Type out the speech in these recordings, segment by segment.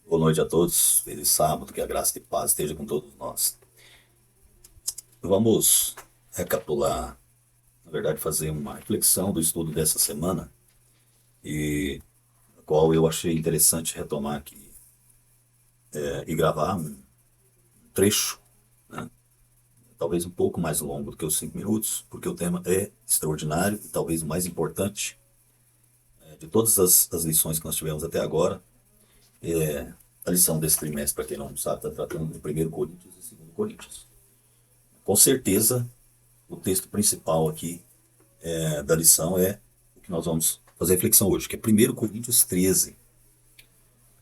Boa noite a todos. Feliz sábado, que a graça e paz esteja com todos nós. Vamos recapitular, na verdade, fazer uma reflexão do estudo dessa semana e a qual eu achei interessante retomar aqui e gravar um trecho, né? Talvez um pouco mais longo do que os 5 minutos, porque o tema é extraordinário e talvez o mais importante de todas as lições que nós tivemos até agora. A lição desse trimestre, para quem não sabe, está tratando de 1 Coríntios e 2 Coríntios. Com certeza, o texto principal aqui da lição é o que nós vamos fazer reflexão hoje, que é 1 Coríntios 13.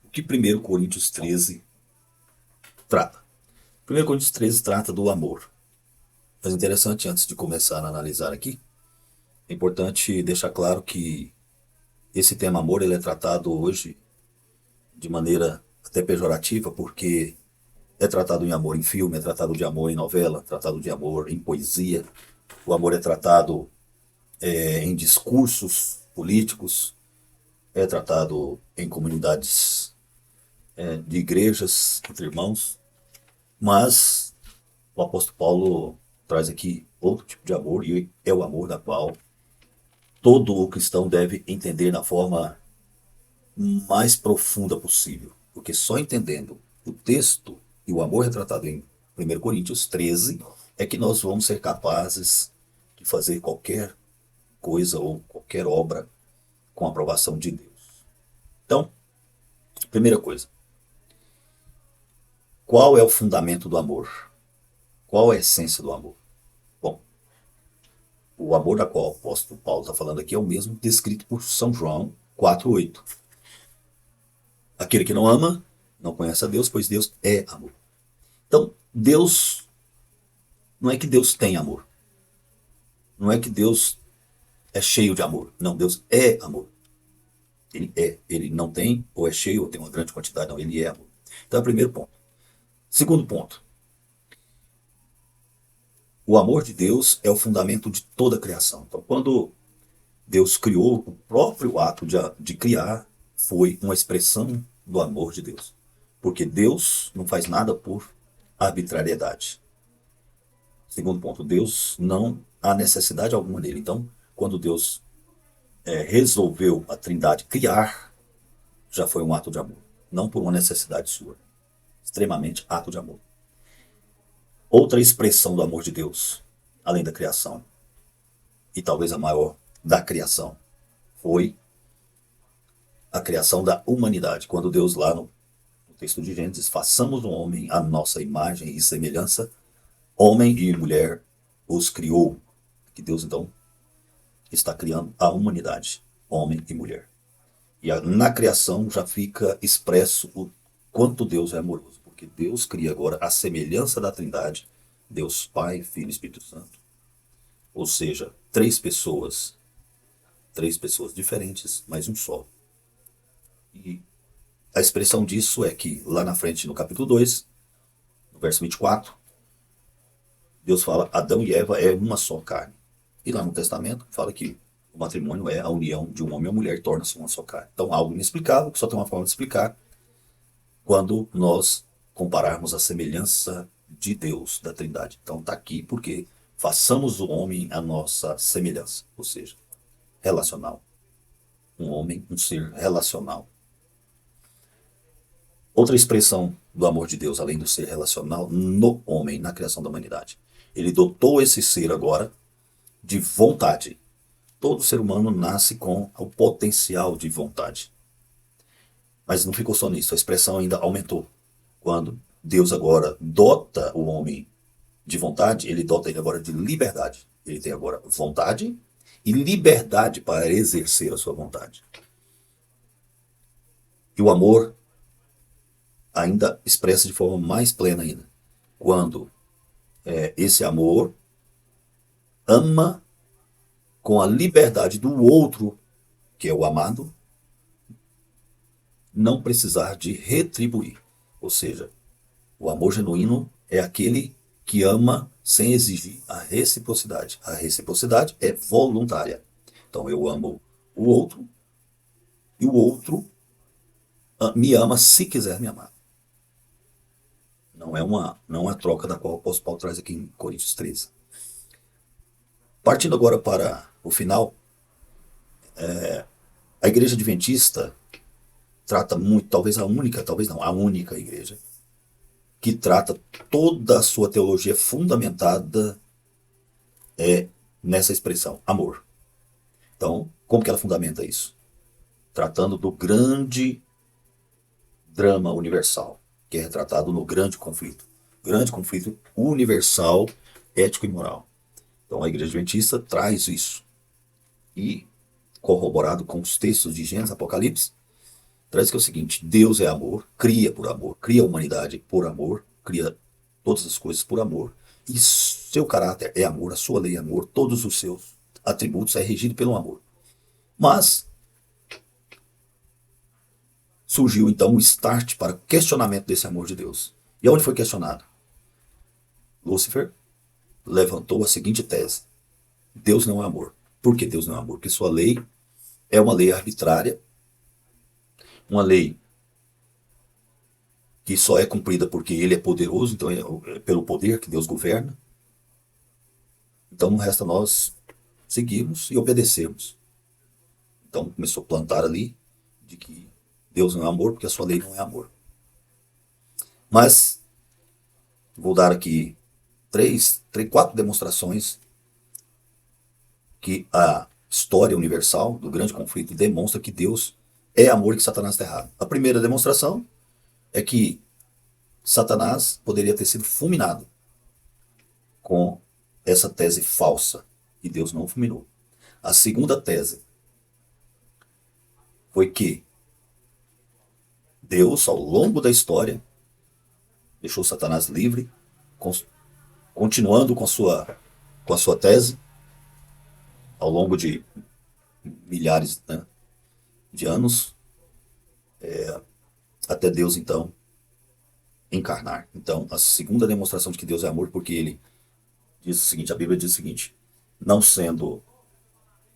O que 1 Coríntios 13 trata? 1 Coríntios 13 trata do amor. Mas interessante, antes de começar a analisar aqui, é importante deixar claro que esse tema amor ele é tratado hoje de maneira até pejorativa, porque é tratado em amor em filme, é tratado de amor em novela, é tratado de amor em poesia, o amor é tratado em discursos políticos, é tratado em comunidades de igrejas entre irmãos, mas o apóstolo Paulo traz aqui outro tipo de amor, e é o amor da qual todo o cristão deve entender na forma mais profunda possível, porque só entendendo o texto e o amor retratado em 1 Coríntios 13 é que nós vamos ser capazes de fazer qualquer coisa ou qualquer obra com a aprovação de Deus. Então, primeira coisa, qual é o fundamento do amor? Qual é a essência do amor? Bom, o amor da qual o apóstolo Paulo está falando aqui é o mesmo descrito por São João 4,8. Aquele que não ama não conhece a Deus, pois Deus é amor. Então, Deus, não é que Deus tem amor. Não é que Deus é cheio de amor. Não, Deus é amor. Ele é. Ele não tem, ou é cheio, ou tem uma grande quantidade. Não, ele é amor. Então, é o primeiro ponto. Segundo ponto. O amor de Deus é o fundamento de toda a criação. Então, quando Deus criou, o próprio ato de criar foi uma expressão do amor de Deus. Porque Deus não faz nada por arbitrariedade. Segundo ponto, Deus não há necessidade alguma dele. Então, quando Deus resolveu a Trindade criar, já foi um ato de amor. Não por uma necessidade sua. Extremamente ato de amor. Outra expressão do amor de Deus, além da criação, e talvez a maior da criação, foi a criação da humanidade. Quando Deus, lá no texto de Gênesis, façamos o homem à nossa imagem e semelhança, homem e mulher os criou. Que Deus, então, está criando a humanidade, homem e mulher. E na criação já fica expresso o quanto Deus é amoroso, porque Deus cria agora a semelhança da Trindade, Deus Pai, Filho e Espírito Santo. Ou seja, três pessoas diferentes, mas um só. E a expressão disso é que lá na frente, no capítulo 2, no verso 24, Deus fala Adão e Eva é uma só carne. E lá no Testamento fala que o matrimônio é a união de um homem e uma mulher, torna-se uma só carne. Então, algo inexplicável, que só tem uma forma de explicar, quando nós compararmos a semelhança de Deus, da Trindade. Então está aqui porque façamos o homem a nossa semelhança, ou seja, relacional. Um homem, um ser relacional. Outra expressão do amor de Deus, além do ser relacional, no homem, na criação da humanidade. Ele dotou esse ser agora de vontade. Todo ser humano nasce com o potencial de vontade. Mas não ficou só nisso, a expressão ainda aumentou. Quando Deus agora dota o homem de vontade, ele dota ele agora de liberdade. Ele tem agora vontade e liberdade para exercer a sua vontade. E o amor ainda expressa de forma mais plena ainda. Quando esse amor ama com a liberdade do outro, que é o amado, não precisar de retribuir. Ou seja, o amor genuíno é aquele que ama sem exigir a reciprocidade. A reciprocidade é voluntária. Então eu amo o outro e o outro Me ama se quiser me amar. Não é a troca da qual o apóstolo Paulo traz aqui em Coríntios 13. Partindo agora para o final, a igreja adventista trata muito, talvez a única, talvez não, a única igreja, que trata toda a sua teologia fundamentada nessa expressão, amor. Então, como que ela fundamenta isso? Tratando do grande drama universal, que é retratado no grande conflito. Grande conflito universal, ético e moral. Então, a igreja adventista traz isso. E, corroborado com os textos de Gênesis, Apocalipse, traz que é o seguinte: Deus é amor, cria a humanidade por amor, cria todas as coisas por amor, e seu caráter é amor, a sua lei é amor, todos os seus atributos é regido pelo amor. Mas surgiu então um start para questionamento desse amor de Deus. E aonde foi questionado? Lúcifer levantou a seguinte tese: Deus não é amor. Por que Deus não é amor? Porque sua lei é uma lei arbitrária, uma lei que só é cumprida porque ele é poderoso, então é pelo poder que Deus governa. Então não resta nós seguirmos e obedecermos. Então começou a plantar ali de que Deus não é amor porque a sua lei não é amor. Mas vou dar aqui quatro demonstrações que a história universal do grande conflito demonstra que Deus é amor e que Satanás está errado. A primeira demonstração é que Satanás poderia ter sido fulminado com essa tese falsa e Deus não o fulminou. A segunda tese foi que Deus, ao longo da história, deixou Satanás livre, continuando com a sua tese, ao longo de milhares, né, de anos, até Deus, então, encarnar. Então, a segunda demonstração de que Deus é amor, porque ele diz o seguinte, a Bíblia diz o seguinte: não sendo,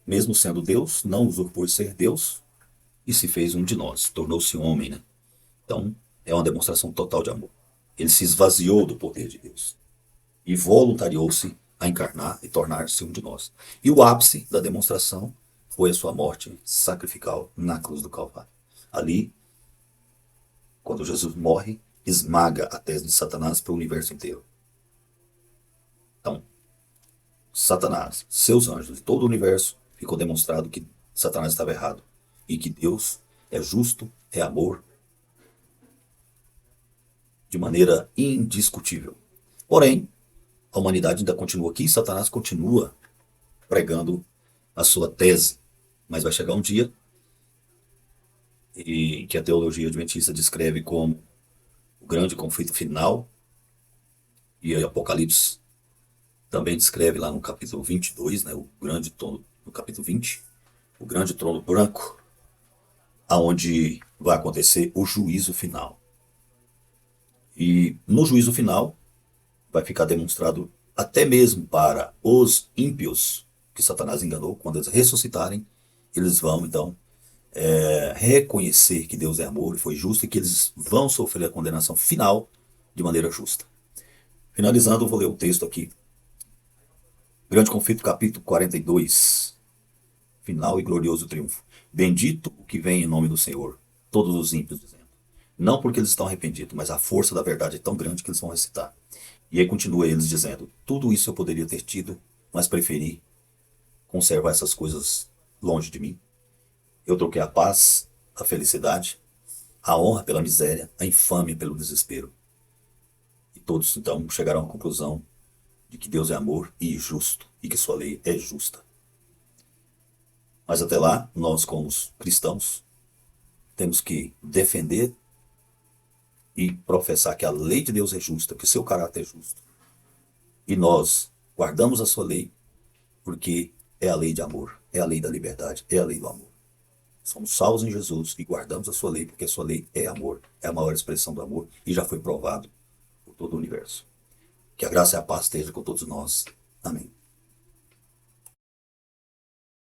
mesmo sendo Deus, não usurpou ser Deus e se fez um de nós, tornou-se homem, né? Então, é uma demonstração total de amor. Ele se esvaziou do poder de Deus e voluntariou-se a encarnar e tornar-se um de nós. E o ápice da demonstração foi a sua morte sacrificial na cruz do Calvário. Ali, quando Jesus morre, esmaga a tese de Satanás para o universo inteiro. Então, Satanás, seus anjos e todo o universo, ficou demonstrado que Satanás estava errado e que Deus é justo, é amor, de maneira indiscutível. Porém, a humanidade ainda continua aqui e Satanás continua pregando a sua tese. Mas vai chegar um dia em que a teologia adventista descreve como o grande conflito final, e aí Apocalipse também descreve lá no capítulo 22, né, o grande trono, no capítulo 20, o grande trono branco, aonde vai acontecer o juízo final. E no juízo final vai ficar demonstrado até mesmo para os ímpios que Satanás enganou, quando eles ressuscitarem, eles vão então reconhecer que Deus é amor e foi justo e que eles vão sofrer a condenação final de maneira justa. Finalizando, eu vou ler o texto aqui. Grande conflito, capítulo 42. Final e glorioso triunfo. Bendito o que vem em nome do Senhor, todos os ímpios dizendo. Não porque eles estão arrependidos, mas a força da verdade é tão grande que eles vão recitar. E aí continua eles dizendo: tudo isso eu poderia ter tido, mas preferi conservar essas coisas longe de mim. Eu troquei a paz, a felicidade, a honra pela miséria, a infâmia pelo desespero. E todos então chegaram à conclusão de que Deus é amor e justo, e que sua lei é justa. Mas até lá, nós como cristãos, temos que defender e professar que a lei de Deus é justa, que o seu caráter é justo. E nós guardamos a sua lei porque é a lei de amor, é a lei da liberdade, é a lei do amor. Somos salvos em Jesus e guardamos a sua lei porque a sua lei é amor, é a maior expressão do amor e já foi provado por todo o universo. Que a graça e a paz estejam com todos nós. Amém.